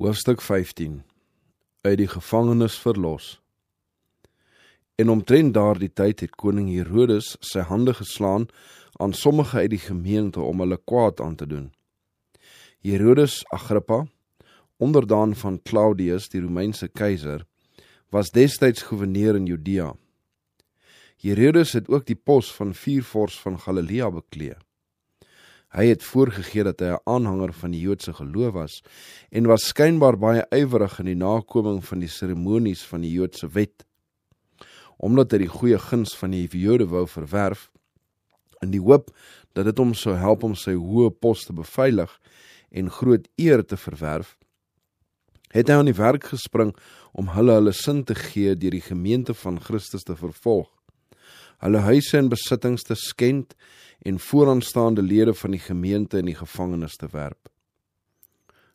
Hoofstuk 15. Uit die gevangenis verlos. En omtrent daardie tyd het koning Herodes sy hande geslaan aan sommige uit die gemeente om hulle kwaad aan te doen. Herodes Agrippa, onderdaan van Claudius, die Romeinse keiser, was destyds gouverneur in Judea. Herodes het ook die pos van viervors van Galilea beklee. Hy het voorgegee dat hy 'n aanhanger van die Joodse geloof was en was skynbaar baie ywerig in die nakoming van die seremonies van die Joodse wet. Omdat hy die goeie guns van die Jode wou verwerf, in die hoop dat dit hom sou help om sy hoë pos te beveilig en groot eer te verwerf, het hy aan die werk gespring om hulle sin te gee deur die gemeente van Christus te vervolg, hulle huise en besittings te skend en vooraanstaande lede van die gemeente in die gevangenis te werp.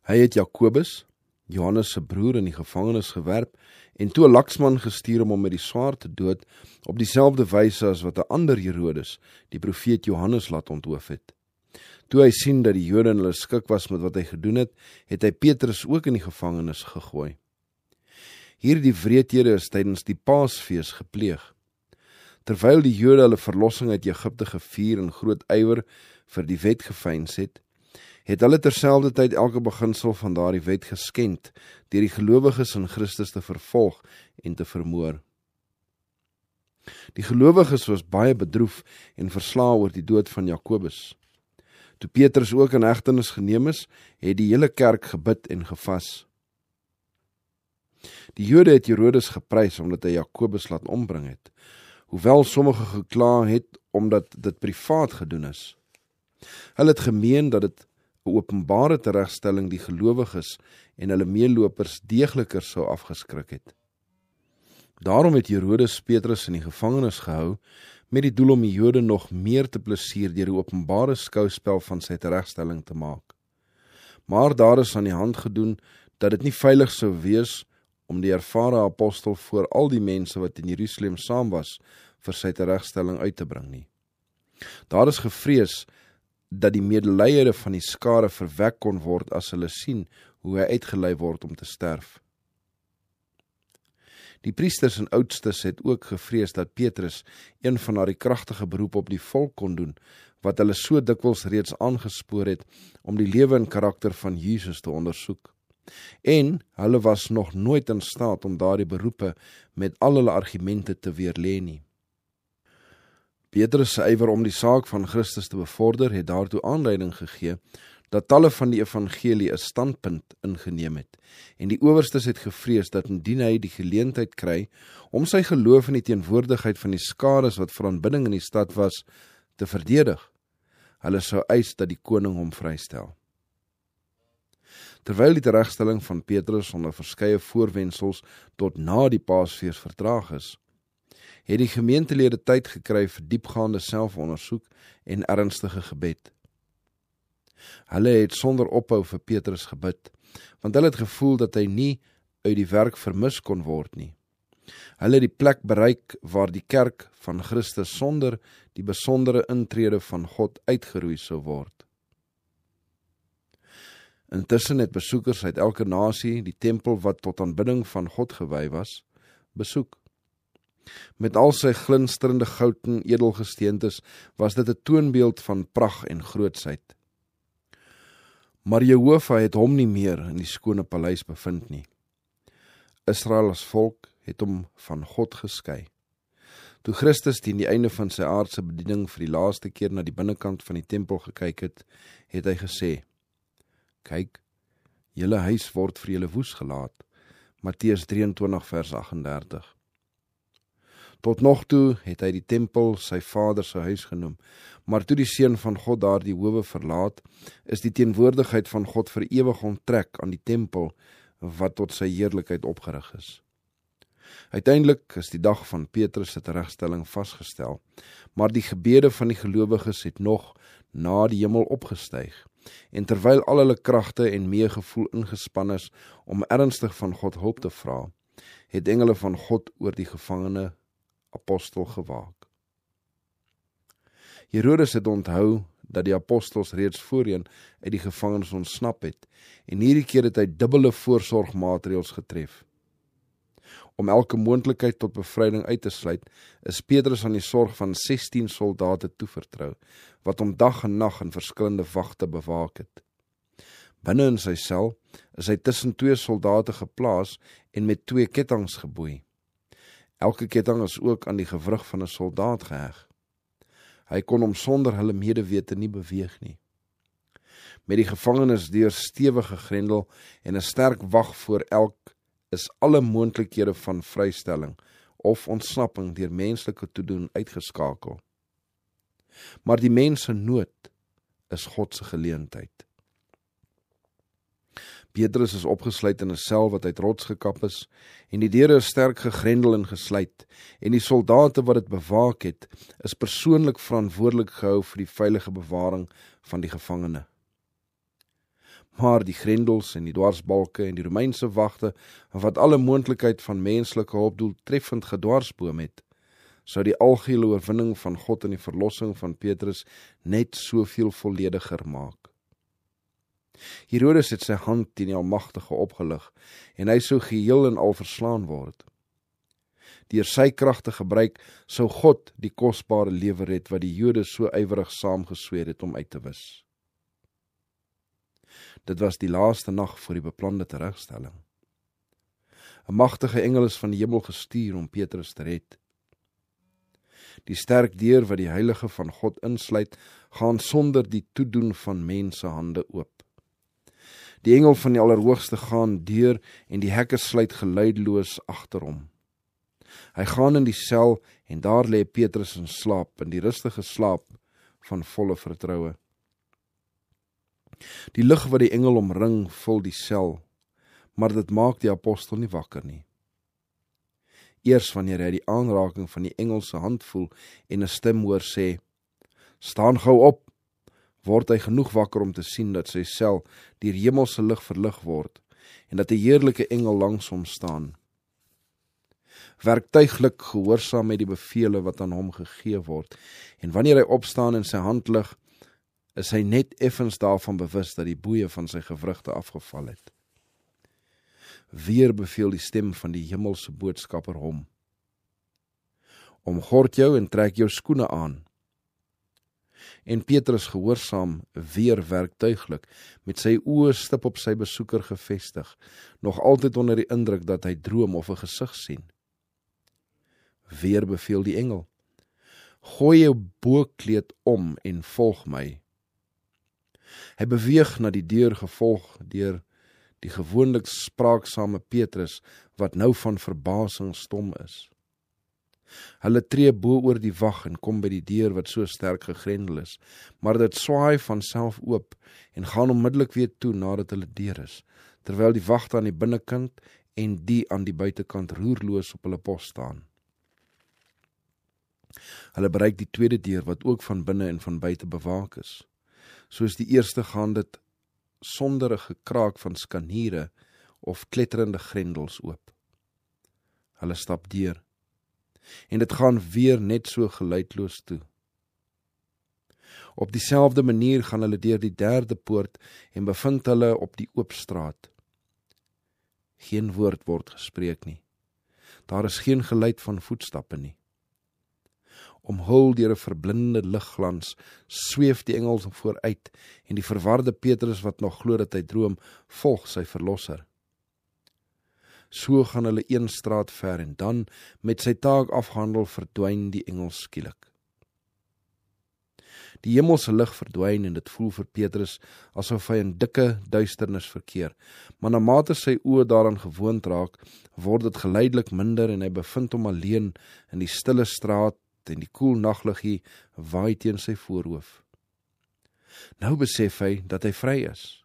Hy het Jakobus, Johannes se broer, in die gevangenis gewerp en toe 'n laksman gestuur om hom met die swaard te dood op dieselfde wyse as wat 'n ander Herodes, die profeet Johannes, laat onthoof het. Toe hy sien dat die Jode in hulle skik was met wat hy gedoen het, het hy Petrus ook in die gevangenis gegooi. Hierdie wreedhede is tydens die Paasfees gepleeg. Terwyl die Jode hulle verlossing uit Egipte gevier en groot ywer vir die wet geveins het hulle terselfdertyd elke beginsel van daardie wet geskend deur die gelowiges in Christus te vervolg en te vermoor. Die gelowiges was baie bedroef en verslae oor die dood van Jakobus. Toe Petrus ook in hegtenis geneem is, het die hele kerk gebid en gevas. Die Jode het Herodes geprys omdat hy Jakobus laat ombring het, hoewel sommige gekla het omdat dit privaat gedoen is. Hulle het gemeen dat dit 'n openbare teregstelling die gelowiges en hulle meelopers deegliker sou afgeskrik het. Daarom het Herodes Petrus in die gevangenis gehou met die doel om die Jode nog meer te plesier deur die openbare skouspel van sy teregstelling te maak. Maar daar is aan die hand gedoen dat dit nie veilig sou wees om die ervare apostel voor al die mense wat in Jerusalem saam was, vir sy teregstelling uit te bring nie. Daar is gevrees dat die medelyde van die skare verwek kon word as hulle sien hoe hy uitgelei word om te sterf. Die priesters en oudstes het ook gevrees dat Petrus een van daardie kragtige beroep op die volk kon doen, wat hulle so dikwels reeds aangespoor het om die lewe en karakter van Jesus te ondersoek. En hulle was nog nooit in staat om daardie beroepe met al hulle argumente te weerlê nie. Petrus se ywer om die saak van Christus te bevorder het daartoe aanleiding gegee dat talle van die evangelie 'n standpunt ingeneem het en die owerstes het gevrees dat indien hy die geleentheid kry om sy geloof in die teenwoordigheid van die skares wat vir aanbidding in die stad was te verdedig, hulle sou eis dat die koning hom vrystel. Terwyl die teregstelling van Petrus onder verskeie voorwendsels tot na die Paasfees vertraag is, het die gemeentelede tyd gekry vir diepgaande selfondersoek en ernstige gebed. Hulle het sonder ophou vir Petrus gebid, want hulle het gevoel dat hy nie uit die werk vermis kon word nie. Hulle het die plek bereik waar die kerk van Christus sonder die besondere intrede van God uitgeroei sou word. Intussen het besoekers uit elke nasie die tempel wat tot aanbidding van God gewy was, besoek. Met al sy glinsterende goud en edelgesteentes was dit 'n toonbeeld van pragt en grootsheid. Maar Jehova het hom nie meer in die skone paleis bevind nie. Israel as volk het hom van God geskei. Toe Christus teen die einde van sy aardse bediening vir die laaste keer na die binnekant van die tempel gekyk het, het hy gesê: "Kyk, julle huis word vir julle woes gelaat." Matteus 23 vers 38. Tot nog toe het hy die tempel sy Vader se huis genoem, maar toe die Seun van God daardie howe verlaat, is die teenwoordigheid van God vir ewig onttrek aan die tempel wat tot sy heerlikheid opgerig is. Uiteindelik is die dag van Petrus se teregstelling vasgestel, maar die gebede van die gelowiges het nog na die hemel opgestyg, en terwyl al hulle kragte en meegevoel ingespan is om ernstig van God hulp te vra, het engele van God oor die gevangene apostel gewaak. Herodes het onthou dat die apostels reeds voorheen uit die gevangenis ontsnap het, en hierdie keer het hy dubbele voorsorgmaatreëls getref. Om elke moontlikheid tot bevryding uit te sluit, is Petrus aan die sorg van 16 soldate toevertrou, wat hom dag en nag in verskillende wagte bewaak het. Binne in sy sel is hy tussen 2 soldate geplaas en met 2 kettinge geboei. Elke ketting is ook aan die gewrig van 'n soldaat geheg. Hy kon hom sonder hulle medewete nie beweeg nie. Met die gevangenisdeur stewig gegrendel en 'n sterk wag voor elk, is alle moontlikhede van vrystelling of ontsnapping deur menslike toedoen uitgeskakel. Maar die mens se nood is God se geleentheid. Petrus is opgesluit in 'n sel wat uit rots gekap is, en die deure is sterk gegrendel en gesluit, en die soldate wat dit bewaak het, is persoonlik verantwoordelik gehou vir die veilige bewaring van die gevangene. Maar die grendels en die dwarsbalke en die Romeinse wagte, wat alle moontlikheid van menslike hulp doeltreffend gedwarsboom het, sou die algehele oorwinning van God in die verlossing van Petrus net soveel vollediger maak. Herodes het sy hand teen die Almagtige opgelig, en hy sou geheel en al verslaan word. Deur sy krag te gebruik, sou God die kosbare lewe red wat die Jode so ywerig saamgesweer het om uit te wis. Dit was die laaste nag voor die beplande terugstelling. 'n magtige engel is van die hemel gestuur om Petrus te red. Die sterk deur wat die heilige van God insluit, gaan sonder die toedoen van mense hande oop. Die engel van die Allerhoogste gaan deur en die hekke sluit geluidloos agter hom. Hy gaan in die sel en daar lê Petrus in slaap, in die rustige slaap van volle vertroue. Die lig wat die engel omring, vul die sel, maar dit maak die apostel nie wakker nie. Eers wanneer hy die aanraking van die engel se hand voel en 'n stem hoor sê, "Staan gou op," word hy genoeg wakker om te sien dat sy sel deur hemelse lig verlig word en dat 'n heerlike engel langs hom staan. Werktuiglik gehoorsaam met die bevele wat aan hom gegee word, en wanneer hy opstaan en sy hand lig, is hy net effens daarvan bewus dat die boeie van sy gewrigte afgeval het. Weer beveel die stem van die hemelse boodskapper hom: "Omgord jou en trek jou skoene aan." En Petrus gehoorsaam weer werktuiglik, met sy oë stip op sy besoeker gefestig, nog altyd onder die indruk dat hy droom of 'n gesig sien. Weer beveel die engel: "Gooi jou bokkleed om en volg my." Hy beweeg na die deur, gevolg deur die gewoonlik spraaksame Petrus, wat nou van verbasing stom is. Hulle tree bo oor die wag en kom by die deur wat so sterk gegrendel is, maar dit swaai van self oop en gaan onmiddellik weer toe nadat hulle deur is, terwyl die wagte aan die binnekant en die aan die buitekant roerloos op hulle pos staan. Hulle bereik die tweede deur wat ook van binne en van buite bewaak is. Soos die eerste gaan dit sonder 'n gekraak van skaniere of kletterende grendels oop. Hulle stap deur, en dit gaan weer net so geluidloos toe. Op dieselfde manier gaan hulle deur die derde poort en bevind hulle op die oop straat. Geen woord word gespreek nie. Daar is geen geluid van voetstappe nie. Omhul deur 'n verblindende ligglans, sweef die engel vooruit, en die verwarde Petrus, wat nog glo dat hy droom, volg sy verlosser. So gaan hulle een straat ver, en dan, met sy taak afgehandel, verdwyn die engel skielik. Die hemelse lig verdwyn, en dit voel vir Petrus asof hy in dikke duisternis verkeer, maar na mate sy oë daaraan gewoond raak, word dit geleidelik minder, en hy bevind hom alleen in die stille straat, en die koel nagliggie waai teen sy voorhoof. Nou besef hy dat hy vry is,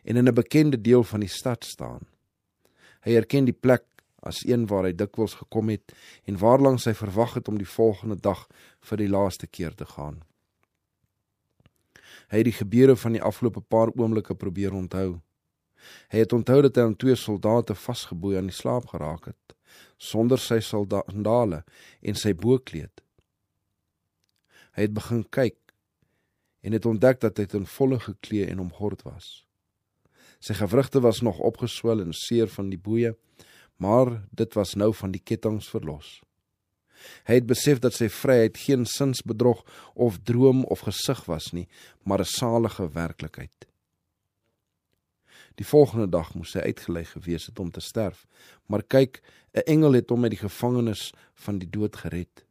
en in 'n bekende deel van die stad staan. Hy herken die plek as een waar hy dikwels gekom het, en waarlangs hy verwag het om die volgende dag vir die laaste keer te gaan. Hy het die gebeure van die afgelope paar oomblikke probeer onthou. Hy het onthou dat hy aan 2 soldate vasgeboei aan die slaap geraak het, sonder sy sandale en sy bokkleed. Hy het begin kyk, en het ontdek dat hy ten volle geklee en omgord was. Sy gewrigte was nog opgeswel en seer van die boeie, maar dit was nou van die kettinge verlos. Hy het besef dat sy vryheid geen sinsbedrog of droom of gesig was nie, maar 'n salige werklikheid. Die volgende dag moes hy uitgelei gewees het om te sterf, maar kyk, 'n engel het hom uit die gevangenis van die dood gered.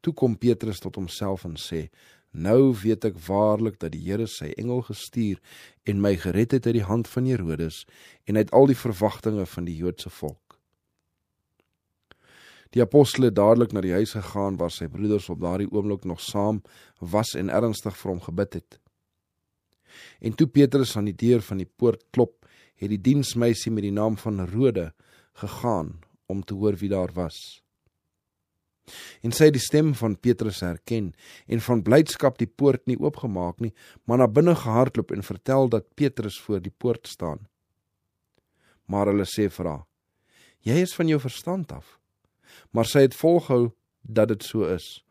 Toe kom Petrus tot homself en sê, nou weet ek waarlik dat die Here sy engel gestuur en my gered het uit die hand van Herodes en uit al die verwagtinge van die Joodse volk. Die apostel het dadelik na die huis gegaan waar sy broeders op daardie oomblik nog saam was en ernstig vir hom gebid het. En toe Petrus aan die deur van die poort klop, het die diensmeisie met die naam van Rode gegaan om te hoor wie daar was. En sy het die stem van Petrus herken en van blydskap die poort nie oopgemaak nie, maar na binne gehardloop en vertel dat Petrus voor die poort staan. Maar hulle sê vir haar, jy is van jou verstand af. Maar sy het volgehou dat dit so is.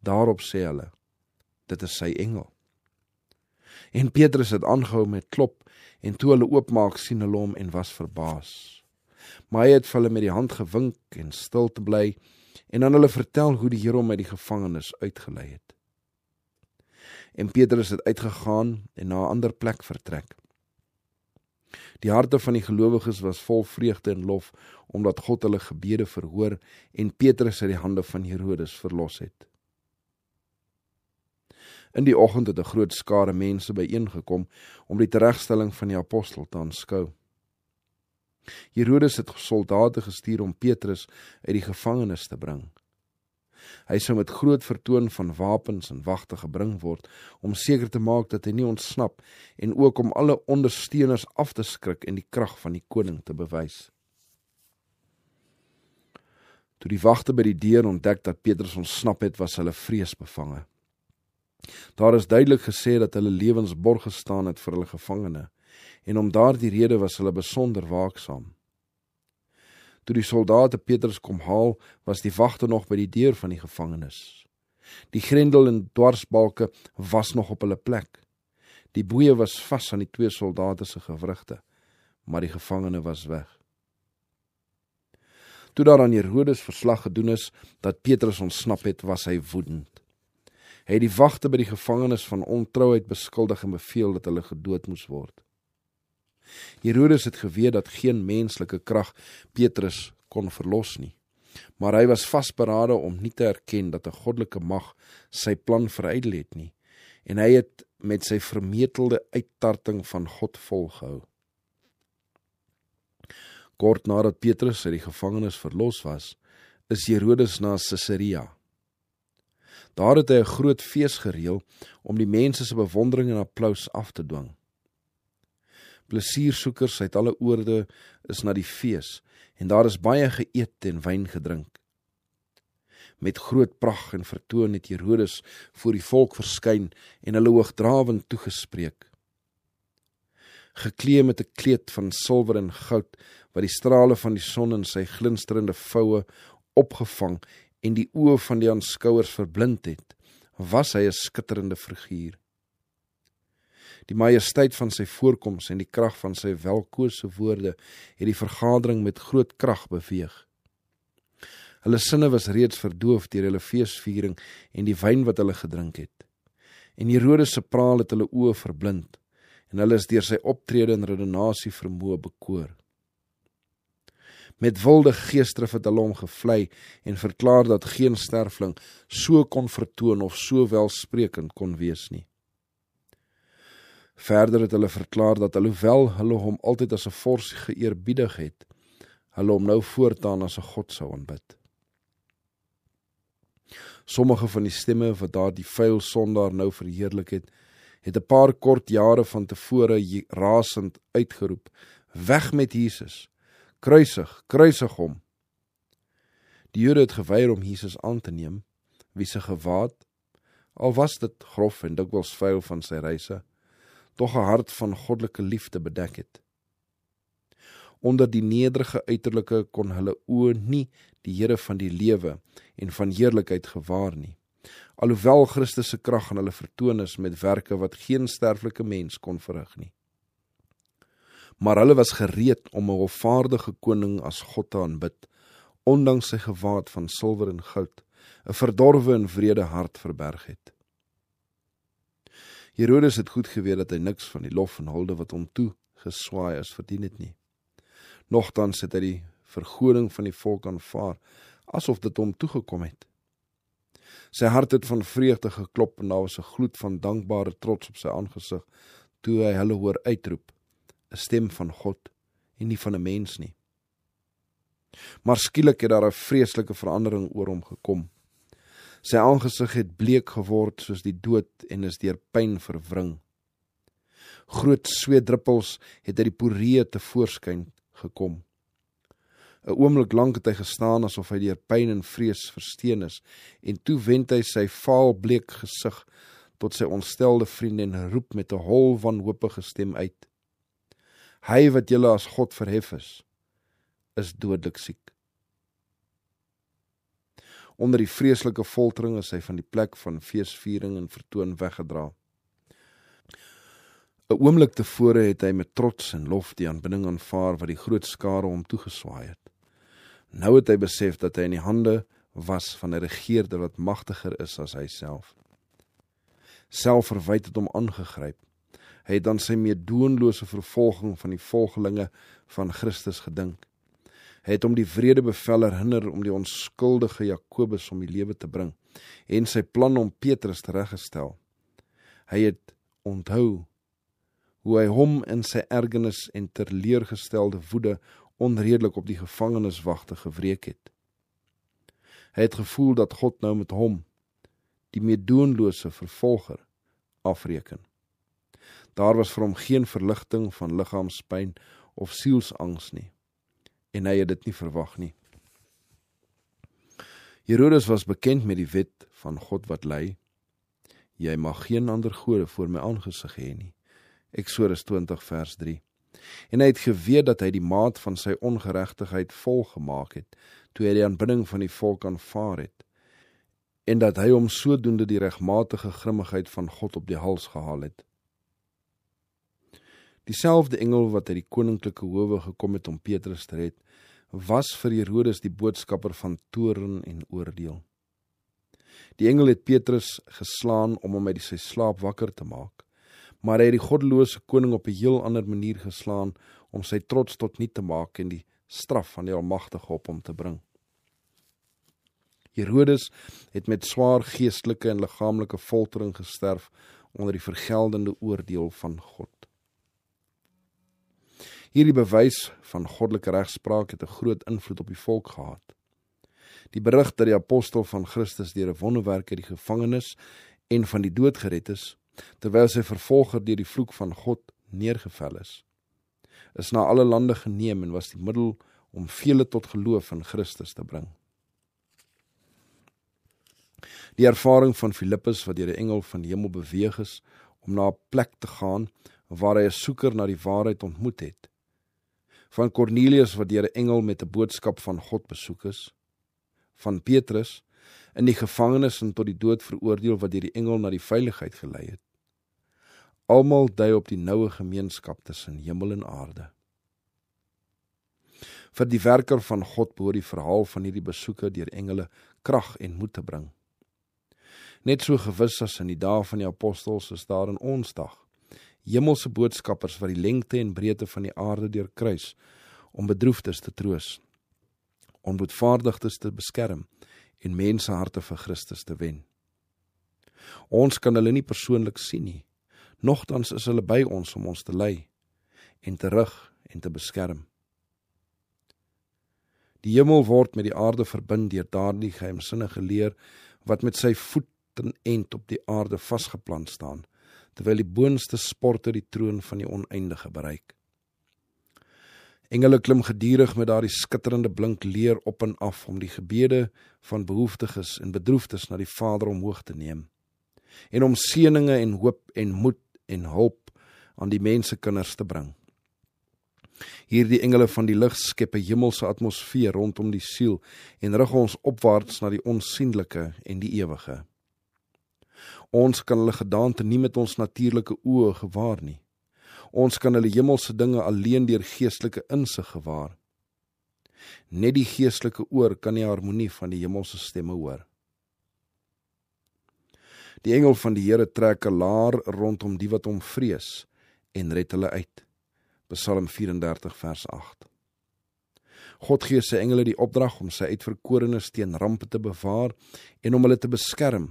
Daarop sê hulle, dit is sy engel. En Petrus het aangehou met klop, en toe hulle oopmaak, sien hulle hom en was verbaas. Maar hy het vir hulle met die hand gewink en stil te bly, en aan hulle vertel hoe die Here hom uit die gevangenis uitgelei het. En Petrus het uitgegaan en na 'n ander plek vertrek. Die harte van die gelowiges was vol vreugde en lof, omdat God hulle gebede verhoor en Petrus uit die hande van Herodes verlos het. In die oggend het 'n groot skare mense byeengekom om die teregstelling van die apostel te aanskou. Herodes het soldate gestuur om Petrus uit die gevangenis te bring. Hy sou met groot vertoon van wapens en wagte gebring word, om seker te maak dat hy nie ontsnap, en ook om alle ondersteuners af te skrik en die krag van die koning te bewys. Toe die wagte by die deur ontdek dat Petrus ontsnap het, was hulle vreesbevange. Daar is duidelik gesê dat hulle lewens borg gestaan het vir hulle gevangene, en om daardie rede was hulle besonder waaksaam. Toe die soldate Petrus kom haal, was die wagte nog by die deur van die gevangenis. Die grendel en dwarsbalke was nog op hulle plek. Die boeie was vas aan die 2 soldate se gewrigte, maar die gevangene was weg. Toe daar aan Herodes verslag gedoen is dat Petrus ontsnap het, was hy woedend. Hy het die wagte by die gevangenis van ontrouheid beskuldig en beveel dat hulle gedood moes word. Herodes het geweet dat geen menslike krag Petrus kon verlos nie, maar hy was vasberade om nie te erken dat 'n goddelike mag sy plan verydel het nie, en hy het met sy vermetelde uittarting van God volgehou. Kort nadat Petrus uit die gevangenis verlos was, is Herodes na Caesarea. Daar het hy 'n groot fees gereël om die mense se bewondering en applaus af te dwing. Plesiersoekers uit alle oorde is na die fees, en daar is baie geëet en wyn gedrink. Met groot pragt en vertoon het Herodes voor die volk verskyn en hulle hoogdrawend toegespreek. Geklee met 'n kleed van silwer en goud, wat die strale van die son in sy glinsterende voue opgevang en die oë van die aanskouers verblind het, was hy 'n skitterende figuur. Die majesteit van sy voorkoms en die krag van sy welkose woorde het die vergadering met groot krag beweeg. Hulle sinne was reeds verdoof deur hulle feesviering en die wyn wat hulle gedrink het. En Herodes se praal het hulle oë verblind, en hulle is deur sy optrede en redenasie vermoë bekoor. Met wilde geesdrif het hulle hom gevlei en verklaar dat geen sterfling so kon vertoon of so welsprekend kon wees nie. Verder het hulle verklaar dat alhoewel hulle hom altyd as 'n vors geëerbiedig het, hulle hom nou voortaan as 'n god sou aanbid. Sommige van die stemme wat daardie vuil sondaar nou verheerlik het 'n paar kort jare van tevore rasend uitgeroep: "Weg met Jesus! Kruisig, kruisig hom!" Die Jode het geweier om Jesus aan te neem, wie se gewaad, al was dit grof en dikwels vuil van sy reise, tog 'n hart van goddelike liefde bedek het. Onder die nederige uiterlike kon hulle oë nie die Here van die lewe en van heerlikheid gewaar nie. alhoewel Christus se krag aan hulle vertoon is met werke wat geen sterflike mens kon verrig nie. Maar hulle was gereed om 'n hofvaardige koning as God te aanbid, ondanks sy gewaad van silwer en goud, 'n verdorwe en wrede hart verberg het. Herodes het goed geweet dat hy niks van die lof en hulde wat hom toe geswaai is verdien het nie. Nogtans het hy die vergoding van die volk aanvaar, asof dit hom toegekom het. Sy hart het van vreugde geklop en daar was 'n gloed van dankbare trots op sy aangesig, toe hy hulle hoor uitroep, 'n stem van God en nie van 'n mens nie. Maar skielik het daar 'n vreeslike verandering oor hom gekom. Sy aangesig het bleek geword soos die dood en is deur pyn verwring. Groot sweetdruppels het uit die poree tevoorskyn gekom. 'n Oomblik lank het hy gestaan asof hy deur pyn en vrees versteen is, en toe wend hy sy vaal bleek gesig tot sy ontstelde vriende en roep met 'n hol wanhopige stem uit: Hy wat julle as God verhef is dodelik siek. Onder die vreeslike foltering is hy van die plek van feesviering en vertoon weggedra. 'n Oomblik tevore het hy met trots en lof die aanbidding aanvaar wat die groot skare hom toegeswaai het. Nou het hy besef dat hy in die hande was van 'n regeerder wat magtiger is as hy self. Selfverwyte het hom aangegryp. Hy het aan sy meedoenlose vervolging van die volgelinge van Christus gedink. Hy het om die wrede bevel herinner om die onskuldige Jakobus om die lewe te bring en sy plan om Petrus tereggestel. Hy het onthou hoe hy hom in sy ergernis en teleurgestelde woede onredelik op die gevangeniswagte gewreek het. Hy het gevoel dat God nou met hom, die meedoenlose vervolger, afreken. Daar was vir hom geen verligting van liggaamspyn of sielsangs nie, en hy het dit nie verwag nie. Herodes was bekend met die wet van God wat lei: Jy mag geen ander gode voor my aangesig hê nie. Eksodus 20 vers 3. En hy het geweet dat hy die maat van sy ongeregtigheid volgemaak het, toe hy die aanbidding van die volk aanvaar het, en dat hy hom sodoende die regmatige grimmigheid van God op die hals gehaal het. Dieselfde engel wat uit die koninklike howe gekom het om Petrus te red, was vir Herodes die boodskapper van toorn en oordeel. Die engel het Petrus geslaan om hom uit sy slaap wakker te maak, maar hy het die goddelose koning op 'n heel ander manier geslaan om sy trots tot niet te maak en die straf van die Almagtige op hom te bring. Herodes het met swaar geestelike en liggaamlike foltering gesterf onder die vergeldende oordeel van God. Hierdie bewys van goddelike regspraak het 'n groot invloed op die volk gehad. Die berig dat die apostel van Christus deur 'n wonderwerk uit die gevangenis en van die dood gered is, terwyl sy vervolger deur die vloek van God neergevel is na alle lande geneem en was die middel om vele tot geloof in Christus te bring. Die ervaring van Filippus wat deur 'n engel van die hemel beweeg is om na 'n plek te gaan waar hy 'n soeker na die waarheid ontmoet het, van Cornelius wat deur 'n engel met 'n boodskap van God besoek is, van Petrus in die gevangenis en tot die dood veroordeel wat deur die engel na die veiligheid gelei het. Almal dui op die noue gemeenskap tussen hemel en aarde. Vir die werker van God behoort die verhaal van hierdie besoeke deur engele krag en moed te bring. Net so gewis as in die dae van die apostels is daar in ons dag hemelse boodskappers wat die lengte en breedte van die aarde deurkruis om bedroefdes te troos, onboedvaardigdes te beskerm en menseharte vir Christus te wen. Ons kan hulle nie persoonlik sien nie, nogtans is hulle by ons om ons te lei en te rig en te beskerm. Die hemel word met die aarde verbind deur daardie geheimsinnige leer wat met sy voet en end op die aarde vasgeplant staan, terwyl die boonste sporte die troon van die oneindige bereik. Engele klim gedurig met daardie skitterende blink leer op en af om die gebede van behoeftiges en bedroefdes na die Vader omhoog te neem, en om seëninge en hoop en moed en hulp aan die mensekinders te bring. Hierdie engele van die lig skep 'n hemelse atmosfeer rondom die siel en rig ons opwaarts na die onsienlike en die ewige. Ons kan hulle gedaante nie met ons natuurlike oë gewaar nie. Ons kan hulle hemelse dinge alleen deur geestelike insig gewaar. Net die geestelike oor kan die harmonie van die hemelse stemme hoor. Die engel van die Here trek 'n laar rondom die wat hom vrees en red hulle uit. Psalm 34 vers 8. God gee sy engele die opdrag om sy uitverkorenes teen rampe te bewaar en om hulle te beskerm.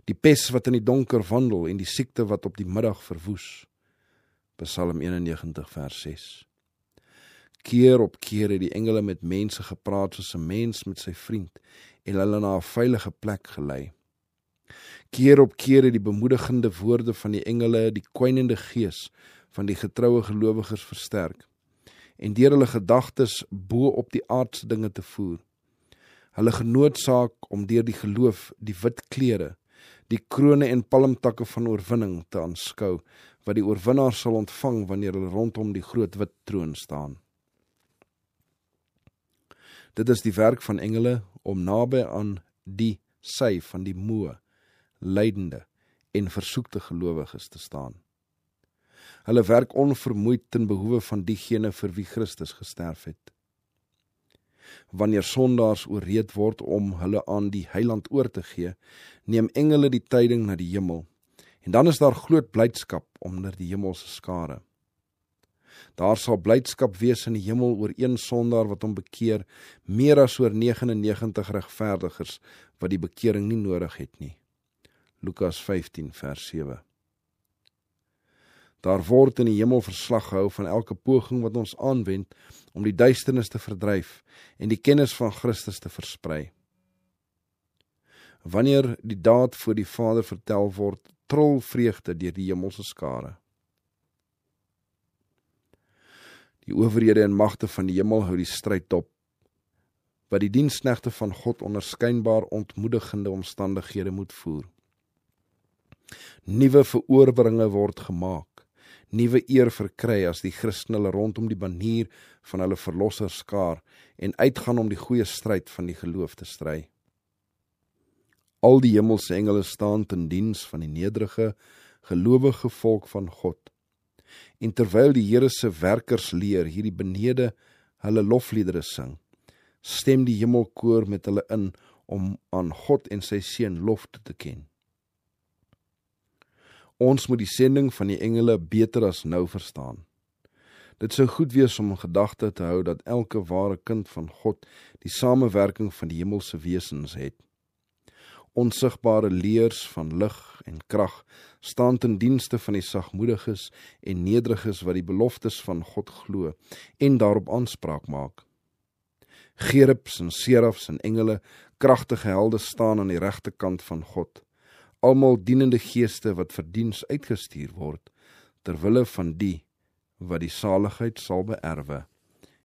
Die pes wat in die donker wandel en die siekte wat op die middag verwoes. Psalm 91 vers 6. Keer op keer het die engele met mense gepraat soos 'n mens met sy vriend en hulle na 'n veilige plek gelei. Keer op keer het die bemoedigende woorde van die engele die kwynende gees van die getroue gelowiges versterk en deur hulle gedagtes bo op die aardse dinge te voer. Hulle genoodsaak om deur die geloof die wit klere, die krone en palmtakke van oorwinning te aanskou, wat die oorwinnaar sal ontvang wanneer hulle rondom die groot wit troon staan. Dit is die werk van engele om naby aan die sy van die moe, lydende en versoekte gelowiges te staan. Hulle werk onvermoeid ten behoewe van diegene vir wie Christus gesterf het. Wanneer sondaars ooreed word om hulle aan die Heiland oor te gee, neem engele die tyding na die hemel, en dan is daar groot blydskap onder die hemelse skare. Daar sal blydskap wees in die hemel oor een sondaar wat hom bekeer, meer as oor 99 regverdigers wat die bekering nie nodig het nie. Lukas 15 vers 7. Daar word in die hemel verslag gehou van elke poging wat ons aanwend om die duisternis te verdryf en die kennis van Christus te versprei. Wanneer die daad voor die Vader vertel word, trol vreugde deur die hemelse skare. Die owerhede en magte van die hemel hou die stryd op, wat die diensknegte van God onder skynbaar ontmoedigende omstandighede moet voer. Nuwe verorberinge word gemaak, nuwe eer verkry as die Christen hulle rondom die banier van hulle verlosser skaar en uitgaan om die goeie stryd van die geloof te stry. Al die hemelse engele staan ten diens van die nederige, gelowige volk van God. En terwyl die Here se werkers leer hierdie benede hulle lofliedere sing, stem die hemelkoor met hulle in om aan God en sy seun lof toe te ken. Ons moet die sending van die engele beter as nou verstaan. Dit sou goed wees om in gedagte te hou dat elke ware kind van God die samewerking van die hemelse wesens het. Onsigbare leers van lig en krag staan ten dienste van die sagmoediges en nederiges wat die beloftes van God glo en daarop aanspraak maak. Gerubs en serafs en engele, kragtige helde staan aan die regte kant van God, almal dienende geeste wat vir diens uitgestuur word, terwille van die wat die saligheid sal beerwe.